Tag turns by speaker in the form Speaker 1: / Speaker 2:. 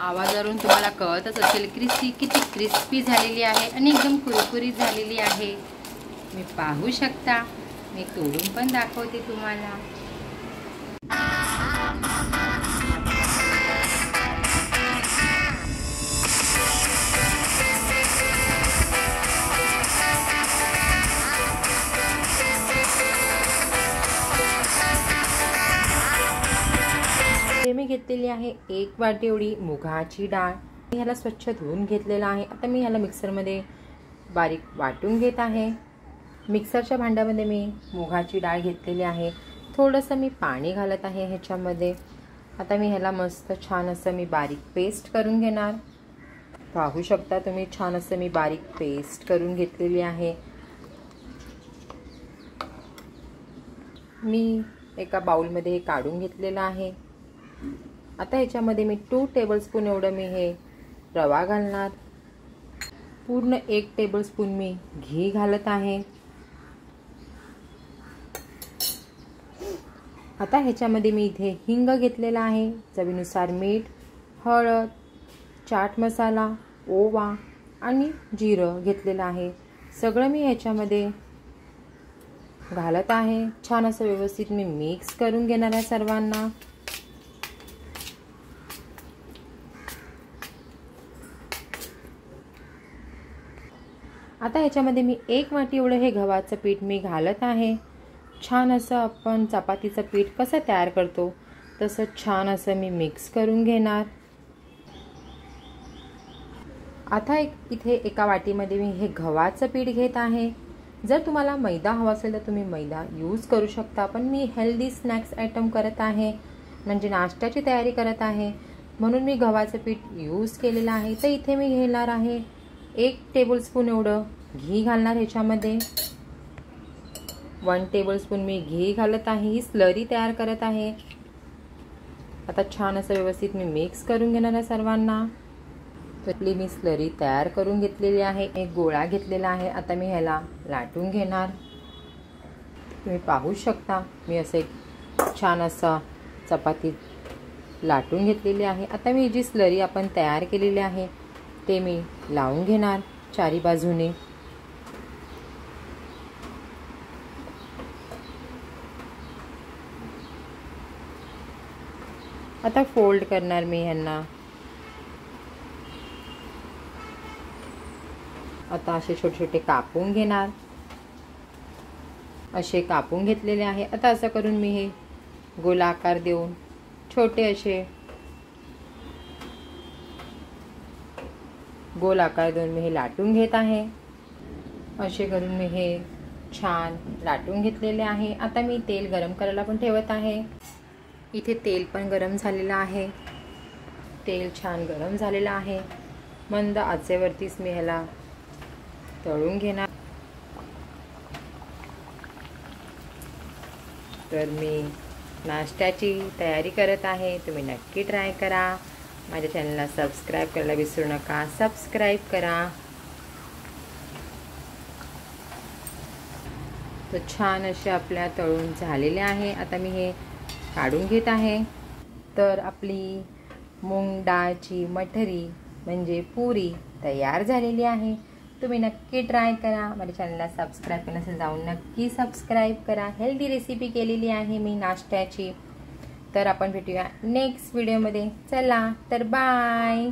Speaker 1: आवाजावरून तुम्हाला कळतच असेल किती क्रिस्पी झालेली आहे आणि एकदम कुरकुरीत झालेली आहे। मी पाहू शकता, मी तोडून पण दाखवते तुम्हाला। मी घेतलेली आहे 1 वाटी एवढी मुगाची डाळ। मी ह्याला स्वच्छ धुवून घेतलेला आहे। आता मी ह्याला मिक्सरमध्ये बारीक वाटून घेत आहे। मिक्सरच्या भांड्यामध्ये मी मुगाची डाळ घेतलेली आहे। थोडंसं मी पाणी घालत आहे ह्याच्यामध्ये। आता मी ह्याला मस्त छान असं मी बारीक पेस्ट करून घेणार। पाहू शकता तुम्ही, छान असं मी बारीक पेस्ट करून घेतलेली आहे। मी एका बाउलमध्ये काढून घेतलेलं आहे। आता ह्याच्यामध्ये मी 2 टेबलस्पून एवढं मी हे रवा घालणार। पूर्ण 1 टेबलस्पून मी घी घालत आहे। आता ह्याच्यामध्ये मी इथे हिंग घेतलेला आहे, चवीनुसार मीठ, हळद, चाट मसाला, ओवा आणि जिरं घेतलेलं आहे। सगळं मी ह्याच्यामध्ये घालत आहे। छान असं व्यवस्थित मी मिक्स करून घेणार आहे सर्वांना। आता ह्याच्यामध्ये मी 1 वाटी एवढं हे गव्हाचं पीठ मी घालत आहे। छान असं आपण चपातीचं पीठ कसं तयार करतो तसं छान असं मी मिक्स करून घेणार। आता इथे एका वाटीमध्ये मी हे गव्हाचं पीठ घेत आहे। जर तुम्हाला मैदा हवा असेल तर तुम्ही मैदा यूज करू शकता, पण मी हेल्दी स्नॅक्स आयटम करत आहे, म्हणजे नाश्त्याची तयारी करत आहे, म्हणून मी गव्हाचं पीठ यूज केलेलं आहे। तर इथे मी घेणार आहे 1 टेबलस्पून एवढं घी घालणार ह्याच्यामध्ये। 1 टेबलस्पून मी घी घालत आहे। ही स्लरी तयार करत आहे। आता छान असं व्यवस्थित मी मिक्स करून घेणार आहे सर्वांना। तर मी स्लरी तयार करून घेतलेली आहे। एक गोळा घेतलेला आहे। आता मी ह्याला लाटून घेणार। तुम्ही पाहू शकता, मी असं एक छान असं चपाती लाटून घेतलेली आहे। आता मी जी स्लरी आपण तयार केलेली आहे ते मी लावून घेणार चारी बाजूने। आता फोल्ड करणार मी ह्यांना। आता असे छोटे छोटे कापून घेणार। असे कापून घेतलेले आहे। आता असं करून मी हे गोलाकार देऊन छोटे असे गोल आकार देऊन मी हे लाटून घेत आहे। असे करून मी हे छान लाटून घेतलेले आहे। आता मी तेल गरम करायला पण ठेवत आहे। इथे तेल पण गरम झालेलं आहे। तेल छान गरम झालेलं आहे। मंद आचेवरतीच मी ह्याला तळून घेणार। तर मी नाश्त्याची तयारी करत आहे, तुम्ही नक्की ट्राय करा। माझ्या चॅनलला सबस्क्राइब करायला विसरू नका, सबस्क्राइब करा। तर छान असे आपल्या तळून झालेले आहे। आता मी हे काढून घेत आहे। तर आपली मूग डाळची मठरी म्हणजे पुरी तयार झालेली आहे। तुम्ही नक्की ट्राय करा। माझ्या चॅनलला सबस्क्राइब केलं नसेल जाऊन नक्की सबस्क्राइब करा। हेल्दी रेसिपी केलेली आहे मी नाश्त्याची। तर आपण भेटूया नेक्स्ट व्हिडिओमध्ये। चला तर बाय।